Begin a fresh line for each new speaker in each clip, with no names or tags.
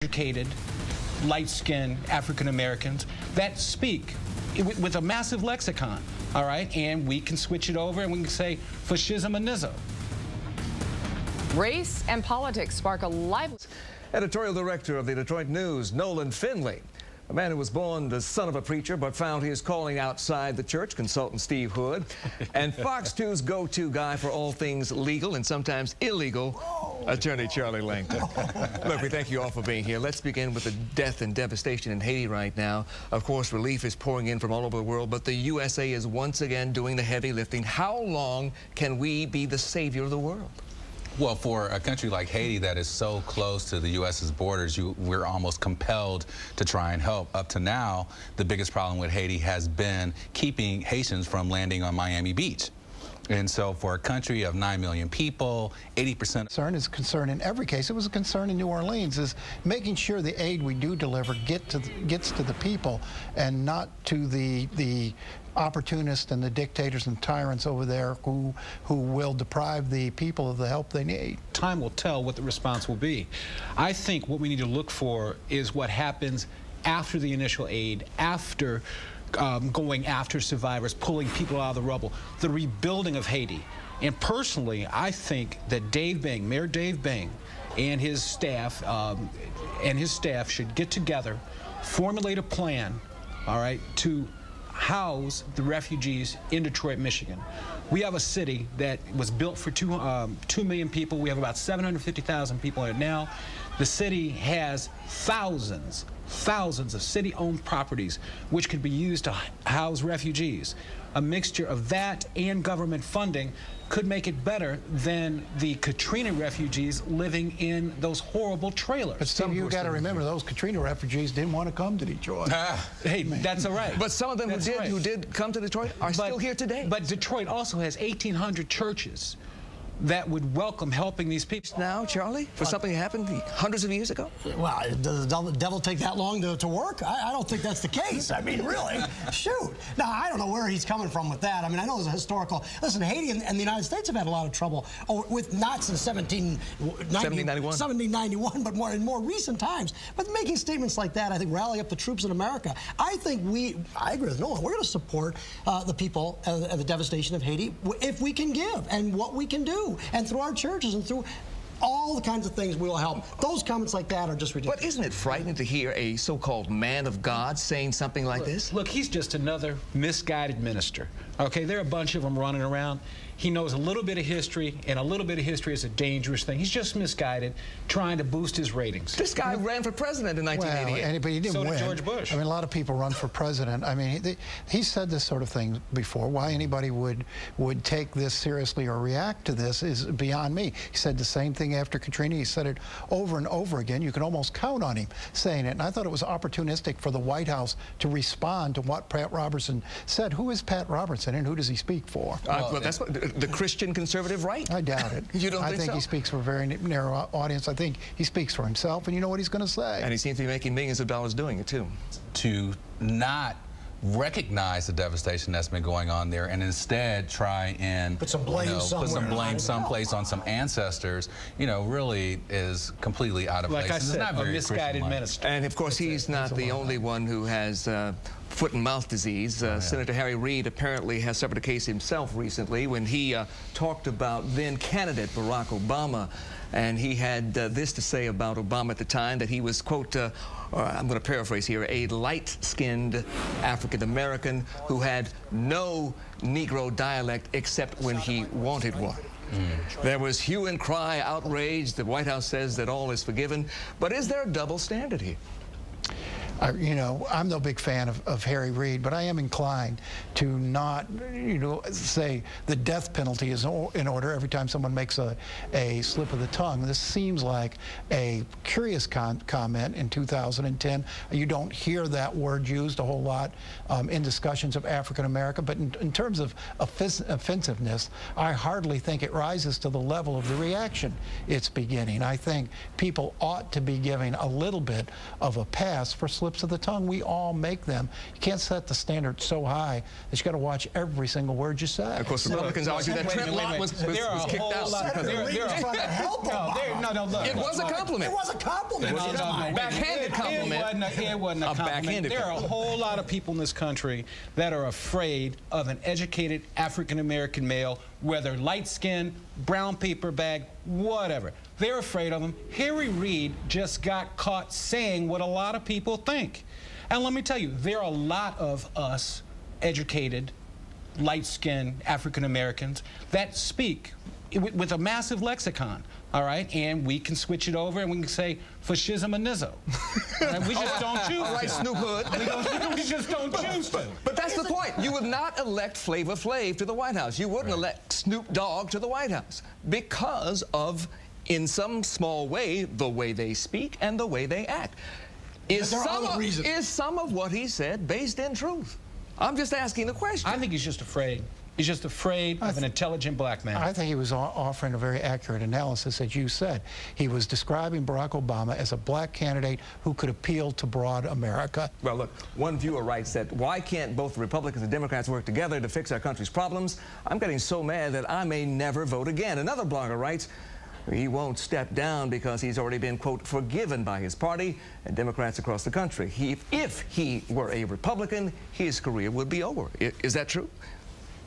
educated, light-skinned African Americans that speak with a massive lexicon, all right? And we can switch it over and we can say fascism and nizzo.
Race and politics spark a lively...
Editorial director of the Detroit News, Nolan Finley. A man who was born the son of a preacher but found his calling outside the church, consultant Steve Hood, and Fox 2's go-to guy for all things legal and sometimes illegal, attorney Charlie Langton. Look, we thank you all for being here. Let's begin with the death and devastation in Haiti right now. Of course, relief is pouring in from all over the world, but the USA is once again doing the heavy lifting. How long can we be the savior of the world?
Well, for a country like Haiti that is so close to the U.S.'s borders, we're almost compelled to try and help. Up to now, the biggest problem with Haiti has been keeping Haitians from landing on Miami Beach. And so for a country of 9 million people, 80%
concern is concern in every case. It was a concern in New Orleans, is making sure the aid we do deliver gets to the people and not to the opportunists and the dictators and tyrants over there who will deprive the people of the help they need.
Time will tell what the response will be. I think what we need to look for is what happens after the initial aid, after going after survivors, pulling people out of the rubble, the rebuilding of Haiti. And personally, I think that Mayor Dave Bing and his staff should get together, formulate a plan, all right, to house the refugees in Detroit, Michigan. We have a city that was built for 2 million people. We have about 750,000 people in it now. The city has thousands of city-owned properties which could be used to house refugees. A mixture of that and government funding could make it better than the Katrina refugees living in those horrible trailers.
But Steve, you got to remember, those Katrina refugees didn't want to come to Detroit.
Hey, that's all right.
But some of them who did come to Detroit are still here today.
But Detroit also has 1,800 churches that would welcome helping these people.
Now, Charlie, for something that happened hundreds of years ago?
Well, does the devil take that long to work? I don't think that's the case. I mean, really, shoot. Now, I don't know where he's coming from with that. I mean, I know there's a historical... Listen, Haiti and the United States have had a lot of trouble with not since 1791, but in more recent times. But making statements like that, I think, rally up the troops in America. I think I agree with Nolan. We're going to support the people and the devastation of Haiti if we can give and what we can do. And through our churches and through all the kinds of things we will help. Those comments like that are just ridiculous.
But isn't it frightening to hear a so-called man of God saying something like this?
Look, he's just another misguided minister. Okay, there are a bunch of them running around. He knows a little bit of history, and a little bit of history is a dangerous thing. He's just misguided, trying to boost his ratings.
This guy ran for president in 1988.
Well, but he didn't win.
So did George Bush.
I mean, a lot of people run for president. I mean, he said this sort of thing before. Why anybody would take this seriously or react to this is beyond me. He said the same thing after Katrina. He said it over and over again. You can almost count on him saying it. And I thought it was opportunistic for the White House to respond to what Pat Robertson said. Who is Pat Robertson, and who does he speak for?
Well, that's what the Christian conservative right?
I doubt it.
You don't think so?
I think he speaks for a very narrow audience. I think he speaks for himself, and you know what he's going to say.
And he seems to be making millions of dollars doing it, too.
To not recognize the devastation that's been going on there and instead try and
put some blame
someplace on some ancestors, really is completely out of place.
Like I said,
it's not very
a misguided minister.
And of course, he's not the only one who has foot and mouth disease. Senator Harry Reid apparently has suffered a case himself recently when he talked about then candidate Barack Obama. And he had this to say about Obama at the time, that he was, quote, I'm going to paraphrase here, a light-skinned African-American who had no Negro dialect except when he wanted one. There was hue and cry, outrage. The White House says that all is forgiven. But is there a double standard here?
I'm no big fan of Harry Reid, but I am inclined to not, say the death penalty is in order every time someone makes a slip of the tongue. This seems like a curious comment in 2010. You don't hear that word used a whole lot in discussions of African America, but in terms of offensiveness, I hardly think it rises to the level of the reaction it's beginning. I think people ought to be giving a little bit of a pass for slipping slips of the tongue. We all make them. You can't set the standard so high that you got to watch every single word you say.
Of course, Republicans argue that Trent Lott was kicked out. It was a compliment.
It was a compliment.
Backhanded compliment.
It wasn't a compliment. There are a whole lot of people in this country that are afraid of an educated African-American male, whether light-skinned, brown paper bag, whatever. They're afraid of him. Harry Reid just got caught saying what a lot of people think. And let me tell you, there are a lot of us educated, light-skinned African-Americans that speak with a massive lexicon, all right? And we can switch it over and we can say fascism and nizzo. And we just don't choose
All right,
to.
Snoop Hood.
We just don't choose to.
But that's the point. You would not elect Flavor Flav to the White House. You wouldn't elect Snoop Dogg to the White House because of, in some small way, the way they speak and the way they act. Is some of what he said based in truth? I'm just asking the question.
I think he's just afraid. He's just afraid of an intelligent black man.
I think he was offering a very accurate analysis, as you said. He was describing Barack Obama as a black candidate who could appeal to broad America.
Well, look, one viewer writes that, why can't both the Republicans and Democrats work together to fix our country's problems? I'm getting so mad that I may never vote again. Another blogger writes, he won't step down because he's already been, quote, forgiven by his party and Democrats across the country. If he were a Republican, his career would be over. Is that true?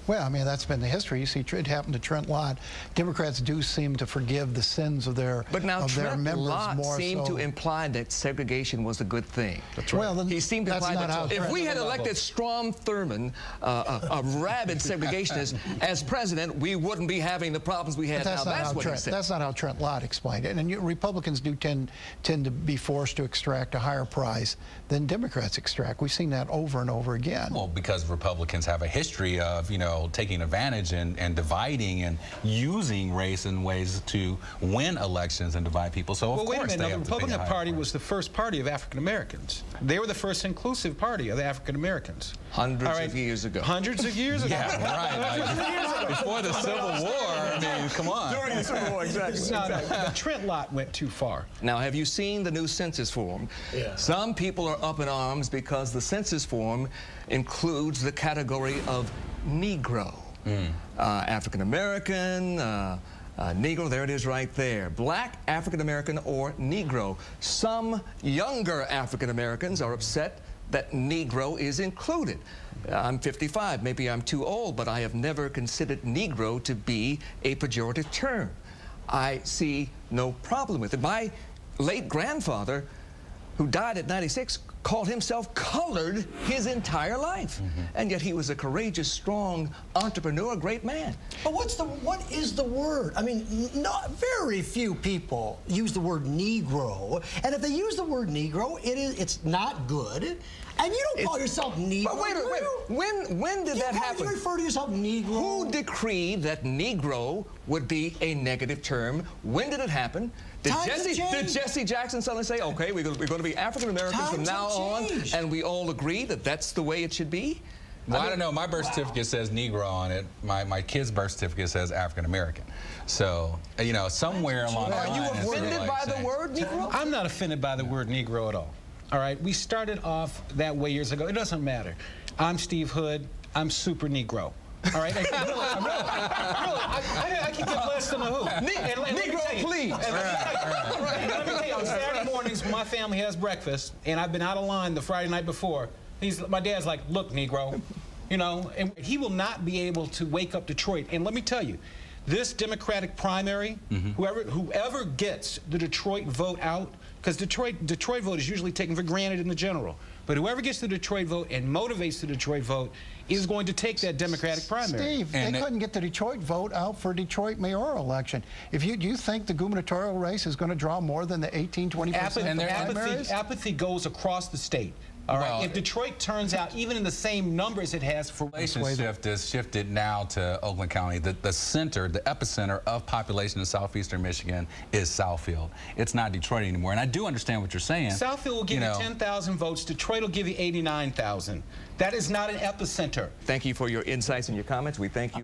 Well, I mean, that's been the history. You see, it happened to Trent Lott. Democrats do seem to forgive the sins of their
But now
Trent Lott
seemed to imply that segregation was a good thing.
That's right. Well, then
he seemed to imply that if we had elected Strom Thurmond, a rabid segregationist, as president, we wouldn't be having the problems we had now. That's what he said.
That's not how Trent Lott explained it. And Republicans do tend to be forced to extract a higher price than Democrats extract. We've seen that over and over again.
Well, because Republicans have a history of, you know, taking advantage and dividing and using race in ways to win elections and divide people. So, of course,
the Republican Party was the first party of African Americans. They were the first inclusive party of the African Americans.
Hundreds of years ago.
Hundreds of years ago.
Yeah, right. Before the Civil War, I mean, come on.
During the Civil War, exactly.
No, Trent Lott went too far.
Now, have you seen the new census form?
Yeah.
Some people are up in arms because the census form includes the category of Negro. African-American, Negro, there it is right there. Black, African-American, or Negro. Some younger African-Americans are upset that Negro is included. I'm 55, maybe I'm too old, but I have never considered Negro to be a pejorative term. I see no problem with it. My late grandfather, who died at 96, called himself colored his entire life. And yet he was a courageous, strong entrepreneur, great man.
But what is the word? I mean, very few people use the word Negro. And if they use the word Negro, it's not good. And you don't call yourself Negro.
But wait. When did that happen?
You refer to yourself Negro.
Who decreed that Negro would be a negative term? When did it happen? Did Jesse Jackson suddenly say, okay, we're going to be African Americans from now on, and we all agree that that's the way it should be?
Well, I don't know. My birth certificate says Negro on it. My kid's birth certificate says African American. So, you know, somewhere along the line.
Are you offended by the word Negro?
I'm not offended by the word Negro at all. All right, we started off that way years ago. It doesn't matter. I'm Steve Hood. I'm super Negro. All right, I can get less than a who.
Negro, please.
Let me tell you, on Saturday mornings when my family has breakfast, and I've been out of line the Friday night before, my dad's like, look, Negro, you know, and he will not be able to wake up Detroit. And let me tell you, this Democratic primary, whoever gets the Detroit vote out, because Detroit vote is usually taken for granted in the general, but whoever gets the Detroit vote and motivates the Detroit vote is going to take that Democratic primary.
Steve, they couldn't get the Detroit vote out for Detroit mayoral election. Do you think the gubernatorial race is going to draw more than the 18–20%
apathy goes across the state. All right. If Detroit turns out even in the same numbers it has for
relationship is shifted now to Oakland County. The center, the epicenter of population in southeastern Michigan is Southfield. It's not Detroit anymore. And I do understand what you're saying.
Southfield will give you 10,000 votes. Detroit will give you 89,000. That is not an epicenter.
Thank you for your insights and your comments. We thank you.